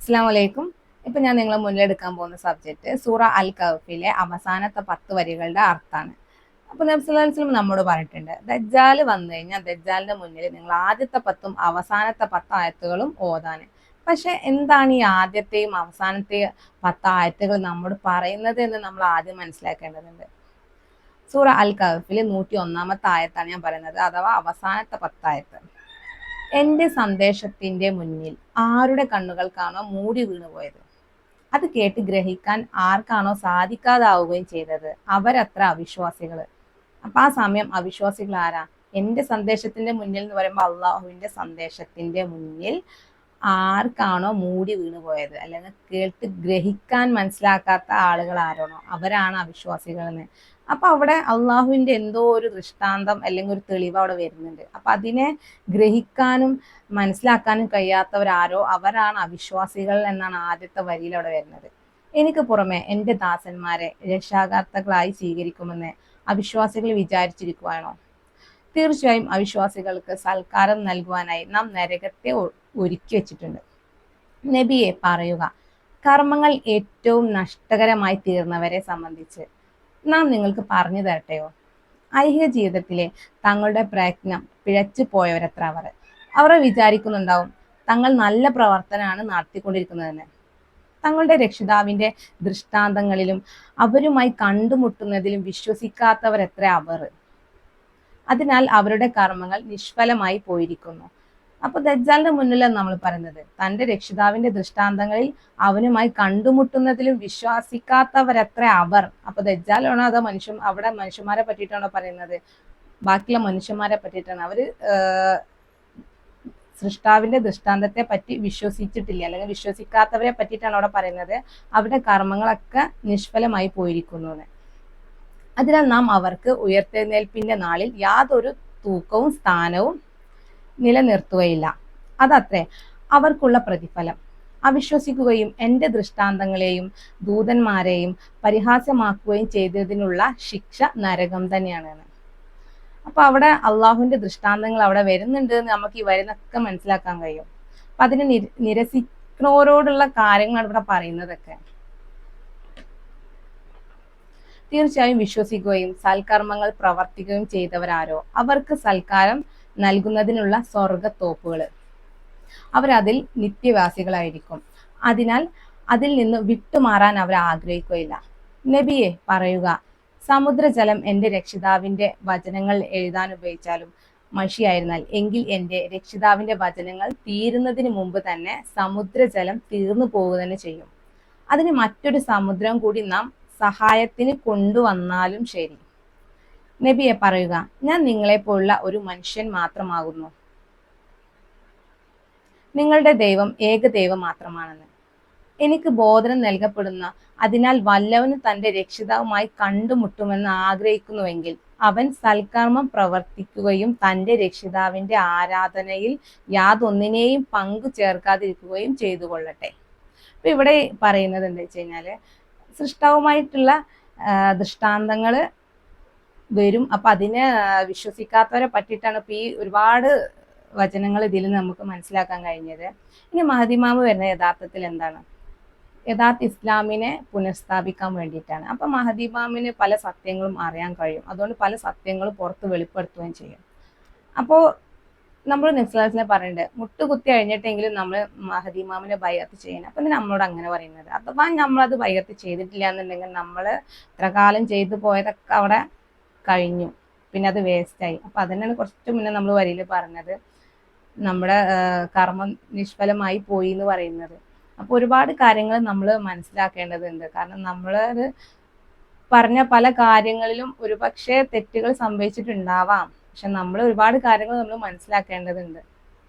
അസ്സലാമു അലൈക്കും. ഇപ്പൊ ഞാൻ നിങ്ങളെ മുന്നിലെടുക്കാൻ പോകുന്ന സബ്ജക്റ്റ് സൂറ അൽ കഹ്ഫിലെ അവസാനത്തെ 10 വരികളുടെ അർത്ഥാണ്. അപ്പൊ നബി സല്ലല്ലാഹു അലൈഹി വസല്ലം നമ്മോട് പറഞ്ഞിട്ടുണ്ട്, ദജ്ജാൽ വന്നു കഴിഞ്ഞാൽ ദജ്ജാലിന്റെ മുന്നിൽ നിങ്ങൾ ആദ്യത്തെ 10ഉം അവസാനത്തെ 10 ആയത്തുകളും ഓതാന്. പക്ഷെ എന്താണ് ഈ ആദ്യത്തെയും അവസാനത്തെയും 10 ആയത്തുകൾ നമ്മോട് പറയുന്നത് എന്ന് നമ്മൾ ആദ്യം മനസ്സിലാക്കേണ്ടതുണ്ട്. സൂറ അൽ കഹ്ഫിലെ 101-ാമത്തെ ആയത്താണ് ഞാൻ പറയുന്നത്, അഥവാ അവസാനത്തെ 10 ആയത്ത്. എന്റെ സന്ദേശത്തിന്റെ മുന്നിൽ ആരുടെ കണ്ണുകൾക്കാണോ മൂടി വീണുപോയത്, അത് കേട്ട് ഗ്രഹിക്കാൻ ആർക്കാണോ സാധിക്കാതാവുകയും ചെയ്തത്, അവരത്ര അവിശ്വാസികള്. അപ്പൊ ആ സമയം അവിശ്വാസികൾ ആരാ? എന്റെ സന്ദേശത്തിന്റെ മുന്നിൽ എന്ന് പറയുമ്പോൾ അള്ളാഹുവിന്റെ സന്ദേശത്തിന്റെ മുന്നിൽ ആർക്കാണോ മൂടി വീണു പോയത്, അല്ലെങ്കിൽ കേട്ട് ഗ്രഹിക്കാൻ മനസ്സിലാക്കാത്ത ആളുകൾ ആരാണോ അവരാണ് അവിശ്വാസികൾ എന്ന്. അപ്പൊ അവിടെ അള്ളാഹുവിന്റെ എന്തോ ഒരു ദൃഷ്ടാന്തം അല്ലെങ്കിൽ ഒരു തെളിവ് അവിടെ വരുന്നുണ്ട്. അപ്പൊ അതിനെ ഗ്രഹിക്കാനും മനസ്സിലാക്കാനും കഴിയാത്തവരാരോ അവരാണ് അവിശ്വാസികൾ എന്നാണ് ആദ്യത്തെ വരിയിൽ അവിടെ വരുന്നത്. എനിക്ക് പുറമെ എൻ്റെ ദാസന്മാരെ രക്ഷാകർത്താക്കളായി സ്വീകരിക്കുമെന്ന് അവിശ്വാസികൾ വിചാരിച്ചിരിക്കുവാണോ? തീർച്ചയായും അവിശ്വാസികൾക്ക് സൽക്കാരം നൽകുവാനായി നാം നരകത്തെ ഒരുക്കി വെച്ചിട്ടുണ്ട്. നബിയെ പറയുക, കർമ്മങ്ങൾ ഏറ്റവും നഷ്ടകരമായി തീർന്നവരെ സംബന്ധിച്ച് നാം നിങ്ങൾക്ക് പറഞ്ഞു തരട്ടെയോ? ഐഹിക ജീവിതത്തിലെ തങ്ങളുടെ പ്രയത്നം പിഴച്ചു പോയവരത്ര അവർ വിചാരിക്കുന്നുണ്ടാവും തങ്ങൾ നല്ല പ്രവർത്തനമാണ് നടത്തിക്കൊണ്ടിരിക്കുന്നതെന്ന്. തങ്ങളുടെ രക്ഷിതാവിന്റെ ദൃഷ്ടാന്തങ്ങളിലും അവരുമായി കണ്ടുമുട്ടുന്നതിലും വിശ്വസിക്കാത്തവരെത്ര അവർ. അതിനാൽ അവരുടെ കർമ്മങ്ങൾ നിഷ്ഫലമായി പോയിരിക്കുന്നു. അപ്പൊ ദജ്ജാലിന്റെ മുന്നിലാണ് നമ്മൾ പറയുന്നത്, തന്റെ രക്ഷിതാവിന്റെ ദൃഷ്ടാന്തങ്ങളിൽ അവനുമായി കണ്ടുമുട്ടുന്നതിലും വിശ്വസിക്കാത്തവരത്ര അവർ. അപ്പൊ ദജ്ജാലാണോ അതോ അവിടെ മനുഷ്യന്മാരെ പറ്റിയിട്ടാണോ പറയുന്നത്? ബാക്കിയുള്ള മനുഷ്യന്മാരെ പറ്റിയിട്ടാണ്. അവര് സൃഷ്ടാവിന്റെ ദൃഷ്ടാന്തത്തെ പറ്റി വിശ്വസിച്ചിട്ടില്ല, അല്ലെങ്കിൽ വിശ്വസിക്കാത്തവരെ പറ്റിയിട്ടാണ് അവിടെ പറയുന്നത്. അവരുടെ കർമ്മങ്ങളൊക്കെ നിഷ്ഫലമായി പോയിരിക്കുന്നു എന്ന്. അതിനാൽ നാം അവർക്ക് ഉയർത്തെഴുന്നേൽപ്പിന്റെ നാളിൽ യാതൊരു തൂക്കവും സ്ഥാനവും നിലനിർത്തുകയില്ല. അതത്രേ അവർക്കുള്ള പ്രതിഫലം. അവിശ്വസിക്കുകയും എൻ്റെ ദൃഷ്ടാന്തങ്ങളെയും ദൂതന്മാരെയും പരിഹാസ്യമാക്കുകയും ചെയ്തതിനുള്ള ശിക്ഷ നരകം തന്നെയാണ്. അപ്പൊ അവിടെ അള്ളാഹുവിന്റെ ദൃഷ്ടാന്തങ്ങൾ അവിടെ വരുന്നുണ്ട് എന്ന് നമുക്ക് ഈ വരുന്നൊക്കെ മനസ്സിലാക്കാൻ കഴിയും. അപ്പൊ അതിനെ നിരസിക്കുന്നവരോടുള്ള കാര്യങ്ങളാണ് ഇവിടെ പറയുന്നതൊക്കെ. തീർച്ചയായും വിശ്വസിക്കുകയും സൽക്കർമ്മങ്ങൾ പ്രവർത്തിക്കുകയും ചെയ്തവരാരോ അവർക്ക് സൽക്കാരം നൽകുന്നതിനുള്ള സ്വർഗത്തോപ്പുകൾ. അവരതിൽ നിത്യവാസികളായിരിക്കും. അതിനാൽ അതിൽ നിന്ന് വിട്ടുമാറാൻ അവർ ആഗ്രഹിക്കുകയില്ല. നബിയെ പറയുക, സമുദ്രജലം എൻ്റെ രക്ഷിതാവിന്റെ വചനങ്ങൾ എഴുതാൻ ഉപയോഗിച്ചാലും മഷിയായിരുന്നാൽ എങ്കിൽ എൻ്റെ രക്ഷിതാവിന്റെ വചനങ്ങൾ തീരുന്നതിന് മുമ്പ് തന്നെ സമുദ്രജലം തീർന്നു പോകുക തന്നെ ചെയ്യും. അതിന് മറ്റൊരു സമുദ്രം കൂടി നാം സഹായത്തിന് കൊണ്ടുവന്നാലും ശരി. നബിയെ പറയുക, ഞാൻ നിങ്ങളെപ്പോലുള്ള ഒരു മനുഷ്യൻ മാത്രമാകുന്നു. നിങ്ങളുടെ ദൈവം ഏകദൈവം മാത്രമാണെന്ന് എനിക്ക് ബോധനം നൽകപ്പെടുന്ന, അതിനാൽ വല്ലവനും തന്റെ രക്ഷിതാവുമായി കണ്ടുമുട്ടുമെന്ന് ആഗ്രഹിക്കുന്നുവെങ്കിൽ അവൻ സൽക്കർമ്മം പ്രവർത്തിക്കുകയും തന്റെ രക്ഷിതാവിന്റെ ആരാധനയിൽ യാതൊന്നിനെയും പങ്കു ചേർക്കാതിരിക്കുകയും ചെയ്തു കൊള്ളട്ടെ. അപ്പൊ ഇവിടെ പറയുന്നത് എന്താ വെച്ച് കഴിഞ്ഞാല്, സൃഷ്ടാവുമായിട്ടുള്ള ദൃഷ്ടാന്തങ്ങള് വരും. അപ്പൊ അതിനെ വിശ്വസിക്കാത്തവരെ പറ്റിയിട്ടാണ് ഇപ്പൊ ഈ ഒരുപാട് വചനങ്ങൾ ഇതിൽ നമുക്ക് മനസ്സിലാക്കാൻ കഴിഞ്ഞത്. ഇനി മഹദിമാമ് വരുന്ന യഥാർത്ഥത്തിൽ എന്താണ്? യഥാർത്ഥ ഇസ്ലാമിനെ പുനഃസ്ഥാപിക്കാൻ വേണ്ടിയിട്ടാണ്. അപ്പൊ മഹദിമാമിന് പല സത്യങ്ങളും അറിയാൻ കഴിയും. അതുകൊണ്ട് പല സത്യങ്ങളും പുറത്ത് വെളിപ്പെടുത്തുകയും ചെയ്യും. അപ്പോൾ നമ്മൾ നബ്സലാസിനെ പറയുന്നുണ്ട്, മുട്ടുകുത്തി കഴിഞ്ഞിട്ടെങ്കിലും നമ്മൾ മഹദിമാമിനെ ബൈഅത്ത് ചെയ്യണം. അപ്പൊ നമ്മളോട് അങ്ങനെ പറയുന്നത്, അഥവാ നമ്മളത് ബൈഅത്ത് ചെയ്തിട്ടില്ല എന്നുണ്ടെങ്കിൽ നമ്മൾ ഇത്ര കാലം ചെയ്തു പോയതൊക്കെ അവിടെ കഴിഞ്ഞു, പിന്നെ അത് വേസ്റ്റായി. അപ്പൊ അതന്നെയാണ് കുറച്ച് മുന്നേ നമ്മൾ വരിയിൽ പറഞ്ഞത്, നമ്മുടെ കർമ്മം നിഷ്ഫലമായി പോയി എന്ന് പറയുന്നത്. അപ്പൊ ഒരുപാട് കാര്യങ്ങൾ നമ്മൾ മനസ്സിലാക്കേണ്ടതുണ്ട്. കാരണം നമ്മളത് പറഞ്ഞ പല കാര്യങ്ങളിലും ഒരുപക്ഷെ തെറ്റുകൾ സംഭവിച്ചിട്ടുണ്ടാവാം. പക്ഷെ നമ്മൾ ഒരുപാട് കാര്യങ്ങൾ നമ്മൾ മനസ്സിലാക്കേണ്ടതുണ്ട്.